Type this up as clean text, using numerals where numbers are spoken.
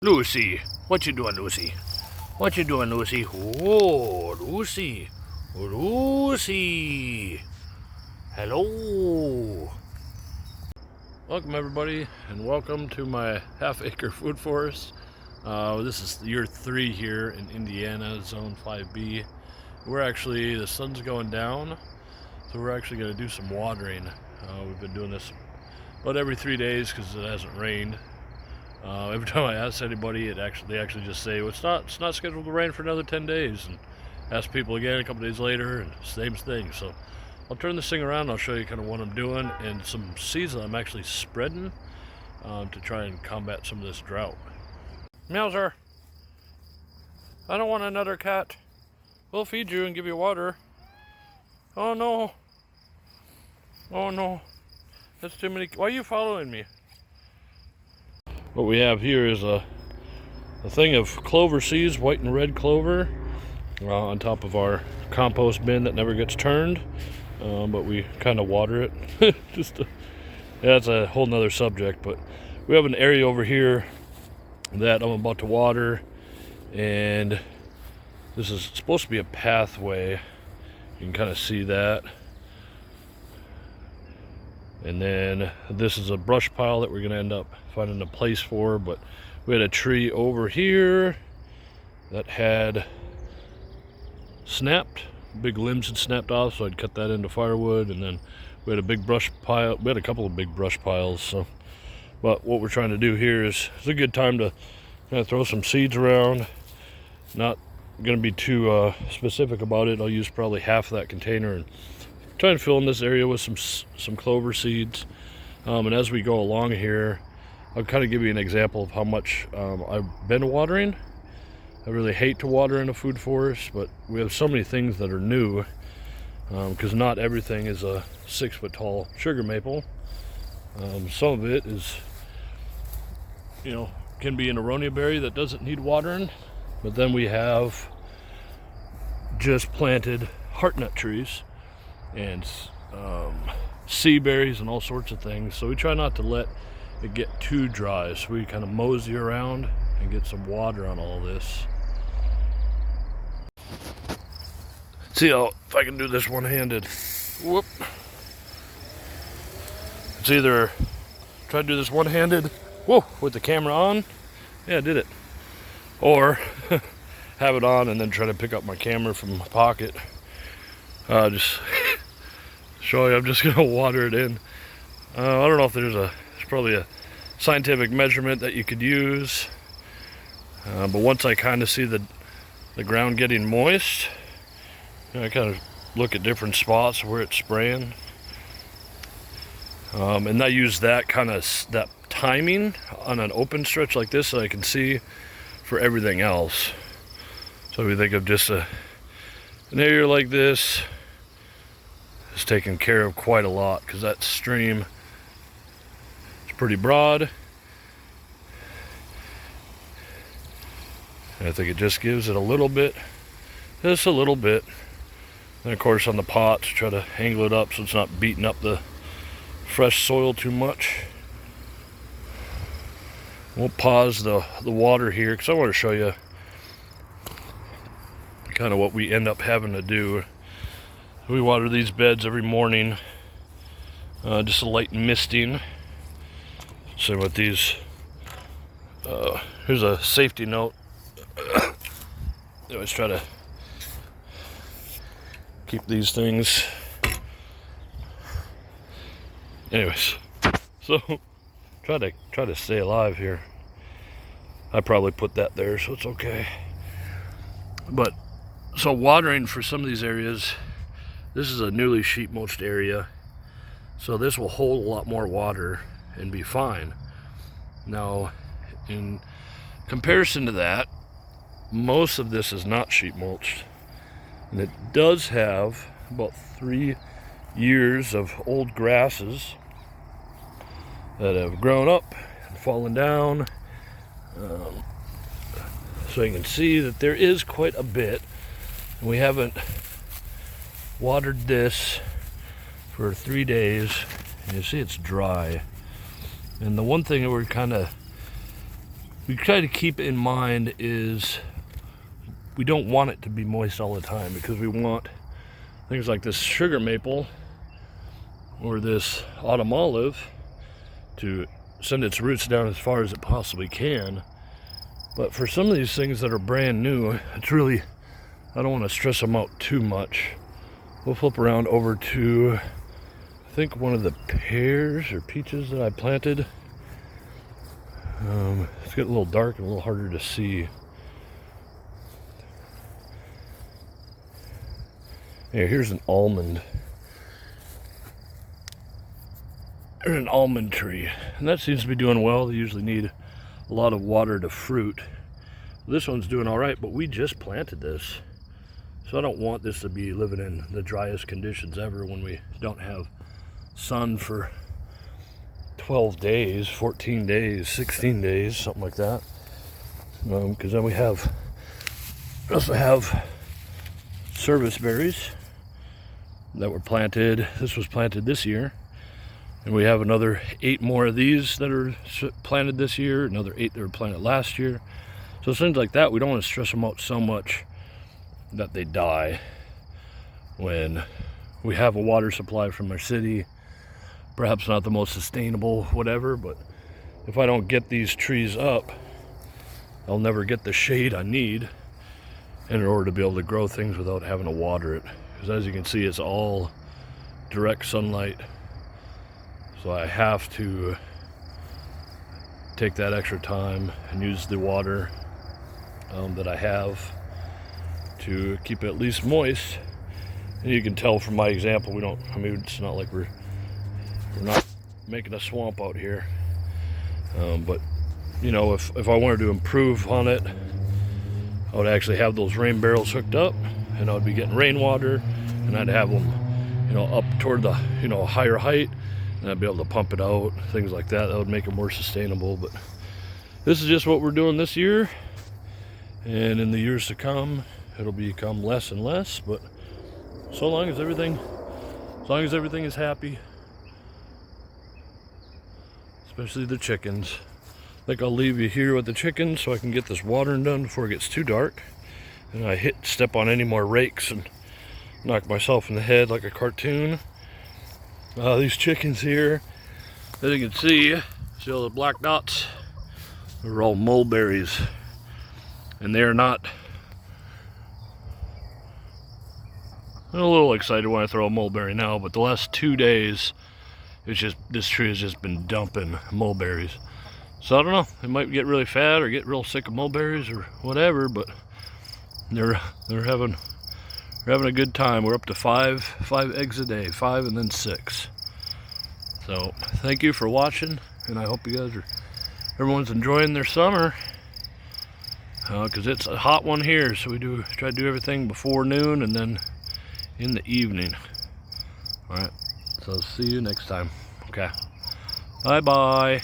Lucy, what you doing, Lucy? What you doing, Lucy? Oh, Lucy. Lucy. Hello. Welcome, everybody, and welcome to my half-acre food forest. This is year 3 here in Indiana, Zone 5B. The sun's going down, so we're actually going to do some watering. We've been doing this about every 3 days because it hasn't rained. Every time I ask anybody, they actually just say, well, it's not scheduled to rain for another 10 days. And ask people again a couple days later, and same thing. So I'll turn this thing around. I'll show you kind of what I'm doing and some seeds that I'm actually spreading to try and combat some of this drought. Meowser, I don't want another cat. We'll feed you and give you water. Oh no. Oh no. That's too many. Why are you following me? What we have here is a thing of clover seeds, white and red clover, on top of our compost bin that never gets turned, but we kind of water it. That's a whole nother subject, but we have an area over here that I'm about to water, and this is supposed to be a pathway. You can kind of see that. And then this is a brush pile that we're going to end up finding a place for, but we had a tree over here that had snapped. Big limbs had snapped off, so I'd cut that into firewood. And then we had a big brush pile. We had a couple of big brush piles. So, but what we're trying to do here is it's a good time to kind of throw some seeds around. Not going to be too specific about it. I'll use probably half of that container and try and fill in this area with some clover seeds. And as we go along here, I'll kind of give you an example of how much I've been watering. I really hate to water in a food forest, but we have so many things that are new, because not everything is a 6-foot tall sugar maple. Some of it is, can be an aronia berry that doesn't need watering, but then we have just planted heartnut trees and sea berries and all sorts of things. So we try not to let it get too dry, so we kind of mosey around and get some water on all this. See if I can do this one-handed. Whoop. It's either try to do this one-handed, whoa, with the camera on. Yeah, I did it. Or have it on and then try to pick up my camera from my pocket. Just show you, I'm just gonna water it in. I don't know if there's probably a scientific measurement that you could use, but once I kind of see the ground getting moist, I kind of look at different spots where it's spraying, and I use that that timing on an open stretch like this so I can see for everything else. So if you think of just an area like this, it's taken care of quite a lot, because that stream is pretty broad. And I think it just gives it just a little bit. And of course on the pots, try to angle it up so it's not beating up the fresh soil too much. We'll pause the water here because I want to show you kind of what we end up having to do. We water these beds every morning, just a light misting. So with these, here's a safety note. I always try to keep these things. Anyways, so try to stay alive here. I probably put that there, so it's okay. But so watering for some of these areas. This is a newly sheet mulched area, so this will hold a lot more water and be fine. Now, in comparison to that, most of this is not sheet mulched, and it does have about 3 years of old grasses that have grown up and fallen down. So you can see that there is quite a bit, and we haven't watered this for 3 days, and you see it's dry. And the one thing that we're kind of we try to keep in mind is we don't want it to be moist all the time, because we want things like this sugar maple or this autumn olive to send its roots down as far as it possibly can. But for some of these things that are brand new, it's really, I don't want to stress them out too much. We'll flip around over to, I think, one of the pears or peaches that I planted. It's getting a little dark and a little harder to see. Here's an almond. There's an almond tree, and that seems to be doing well. They usually need a lot of water to fruit. This one's doing all right, but we just planted this, so I don't want this to be living in the driest conditions ever when we don't have sun for 12 days, 14 days, 16 days, something like that. Because then we also have service berries that were planted. This was planted this year, and we have another 8 more of these that are planted this year, another 8 that were planted last year. So things like that, we don't want to stress them out so much that they die when we have a water supply from our city. Perhaps not the most sustainable, whatever, but if I don't get these trees up, I'll never get the shade I need in order to be able to grow things without having to water it. Because as you can see, it's all direct sunlight. So I have to take that extra time and use the water that I have to keep it at least moist. And you can tell from my example, it's not like we're not making a swamp out here. But you know, if I wanted to improve on it, I would actually have those rain barrels hooked up, and I would be getting rainwater, and I'd have them, up toward the, higher height, and I'd be able to pump it out, things like that. That would make it more sustainable. But this is just what we're doing this year, and in the years to come, it'll become less and less. But as long as everything is happy, especially the chickens. I think I'll leave you here with the chickens so I can get this watering done before it gets too dark, and I step on any more rakes and knock myself in the head like a cartoon. These chickens here, as you can see all the black dots, they're all mulberries, and they're not. I'm a little excited when I throw a mulberry now, but the last 2 days, this tree has just been dumping mulberries. So I don't know, it might get really fat or get real sick of mulberries or whatever, but they're having a good time. We're up to five eggs a day, 5 and then 6. So thank you for watching, and I hope everyone's enjoying their summer, because it's a hot one here. So we try to do everything before noon and then in the evening. All right, so see you next time. Okay, bye bye.